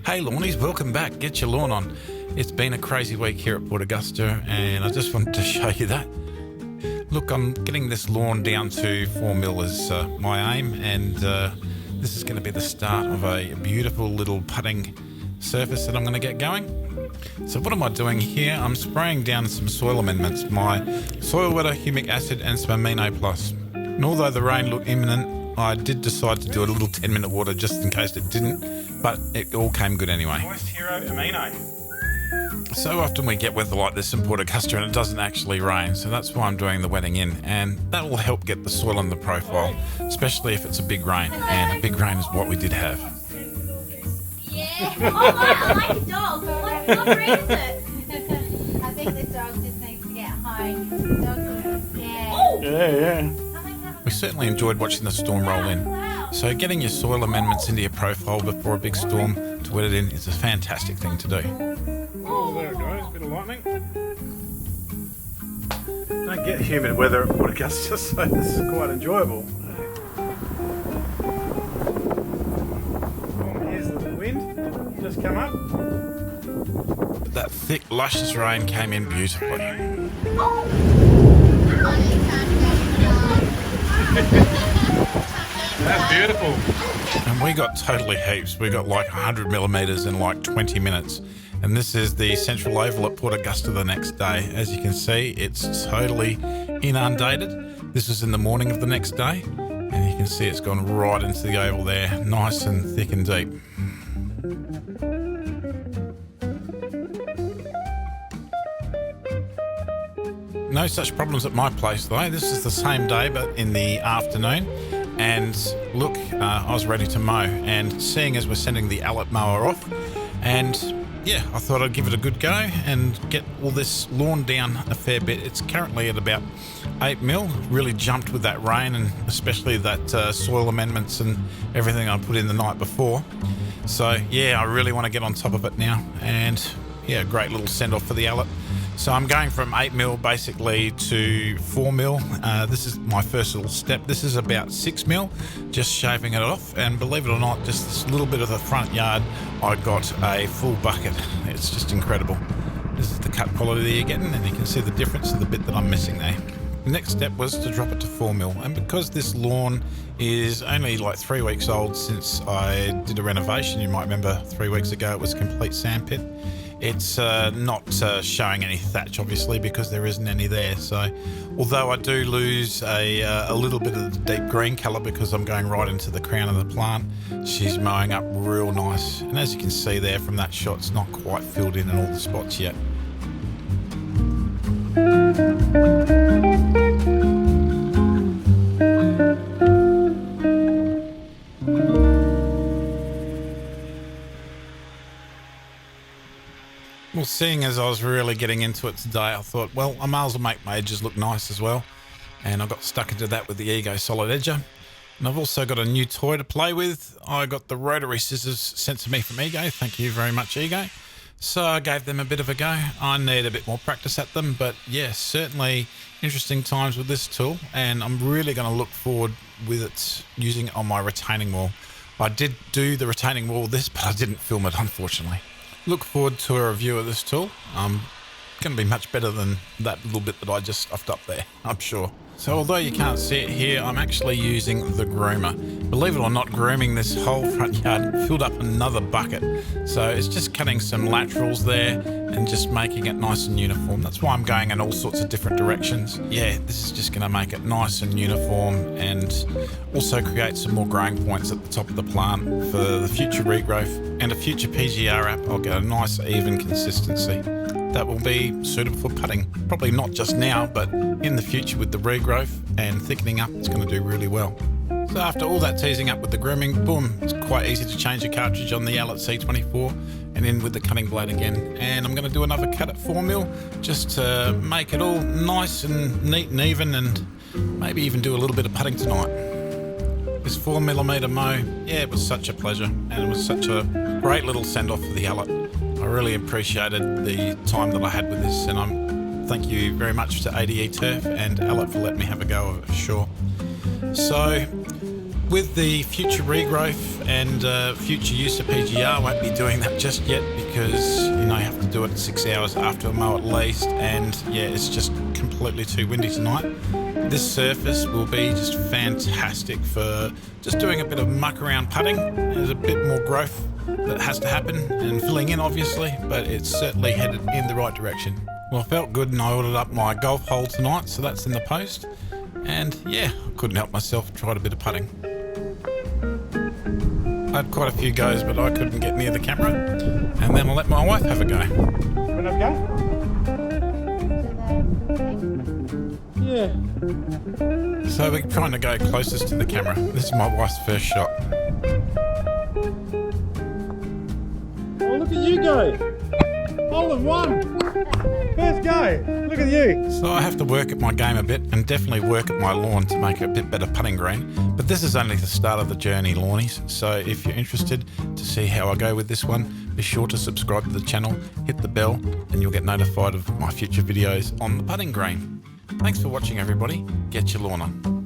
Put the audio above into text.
Hey lawnies, welcome back. Get your lawn on. It's been a crazy week here at Port Augusta and I just wanted to show you that. Look, I'm getting this lawn down to 4 mil is my aim, and this is going to be the start of a beautiful little putting surface that I'm going to get going. So what am I doing here? I'm spraying down some soil amendments, my soil wetter, humic acid and some amino plus. And although the rain looked imminent, I did decide to do a little 10-minute water just in case it didn't, but it all came good anyway. Moist Hero Amino. So often we get weather like this in Port Augusta and it doesn't actually rain, so that's why I'm doing the wetting in, and that will help get the soil in the profile, especially if it's a big rain, and a big rain is what we did have. Yeah. Oh wow, I like a dog. What breed is it? I think the dog just needs to get home. Yeah. Oh! Yeah. We certainly enjoyed watching the storm roll in. So getting your soil amendments into your profile before a big storm to wet it in is a fantastic thing to do. Oh, there it goes, a bit of lightning. Don't get humid weather at Port Augusta, so this is quite enjoyable. Here's the wind, just come up. But that thick, luscious rain came in beautifully. That's beautiful. And we got totally heaps. We got like 100 millimetres in like 20 minutes. And this is the central oval at Port Augusta the next day. As you can see, it's totally inundated. This was in the morning of the next day. And you can see it's gone right into the oval there, nice and thick and deep. No such problems at my place though. This is the same day but in the afternoon, and look, I was ready to mow, and seeing as we're sending the Allet mower off, and yeah, I thought I'd give it a good go and get all this lawn down a fair bit. It's currently at about 8 mil, really jumped with that rain and especially that soil amendments and everything I put in the night before. So yeah, I really want to get on top of it now, and yeah, great little send off for the Allet. So I'm going from 8 mil basically to 4 mil. This is my first little step. This is about 6 mil, just shaving it off. And believe it or not, just this little bit of the front yard, I got a full bucket. It's just incredible. This is the cut quality that you're getting, and you can see the difference in the bit that I'm missing there. The next step was to drop it to 4 mil. And because this lawn is only like 3 weeks old since I did a renovation, you might remember 3 weeks ago it was a complete sandpit. It's not showing any thatch, obviously, because there isn't any there. So, although I do lose a little bit of the deep green colour because I'm going right into the crown of the plant, she's mowing up real nice. And as you can see there from that shot, it's not quite filled in all the spots yet. Well, seeing as I was really getting into it today, I thought, well, I may as well make my edges look nice as well. And I got stuck into that with the Ego Solid Edger. And I've also got a new toy to play with. I got the rotary scissors sent to me from Ego. Thank you very much, Ego. So I gave them a bit of a go. I need a bit more practice at them, but yeah, certainly interesting times with this tool. And I'm really going to look forward with it, using it on my retaining wall. I did do the retaining wall with this, but I didn't film it, unfortunately. Look forward to a review of this tool. Going to be much better than that little bit that I just stuffed up there, I'm sure. So although you can't see it here, I'm actually using the groomer. Believe it or not, grooming this whole front yard filled up another bucket. So it's just cutting some laterals there and just making it nice and uniform. That's why I'm going in all sorts of different directions. Yeah, this is just going to make it nice and uniform, and also create some more growing points at the top of the plant for the future regrowth and a future PGR app. I'll get a nice even consistency that will be suitable for putting. Probably not just now, but in the future with the regrowth and thickening up, it's going to do really well. So after all that teasing up with the grooming, boom, it's quite easy to change the cartridge on the Allet C24 and in with the cutting blade again. And I'm going to do another cut at 4 mil just to make it all nice and neat and even, and maybe even do a little bit of putting tonight. This 4mm mow, yeah, it was such a pleasure, and it was such a great little send off for the Allet. I really appreciated the time that I had with this, and thank you very much to ADE Turf and Allet for letting me have a go of it for sure. So With the future regrowth and future use of PGR, I won't be doing that just yet because you have to do it 6 hours after a mow at least, and yeah, it's just completely too windy tonight. This surface will be just fantastic for just doing a bit of muck around putting. There's a bit more growth that has to happen and filling in obviously, but it's certainly headed in the right direction. Well, I felt good and I ordered up my golf hole tonight, so that's in the post. And yeah, I couldn't help myself, tried a bit of putting. I had quite a few goes, but I couldn't get near the camera. And then I let my wife have a go. Want to have a go? Yeah. So we're trying to go closest to the camera. This is my wife's first shot. Oh, look at you go. Hole in one. First go. Look at you. So I have to work at my game a bit and definitely work at my lawn to make it a bit better putting green. But this is only the start of the journey, lawnies. So if you're interested to see how I go with this one, be sure to subscribe to the channel, hit the bell, and you'll get notified of my future videos on the putting green. Thanks for watching, everybody. Get your lawn on.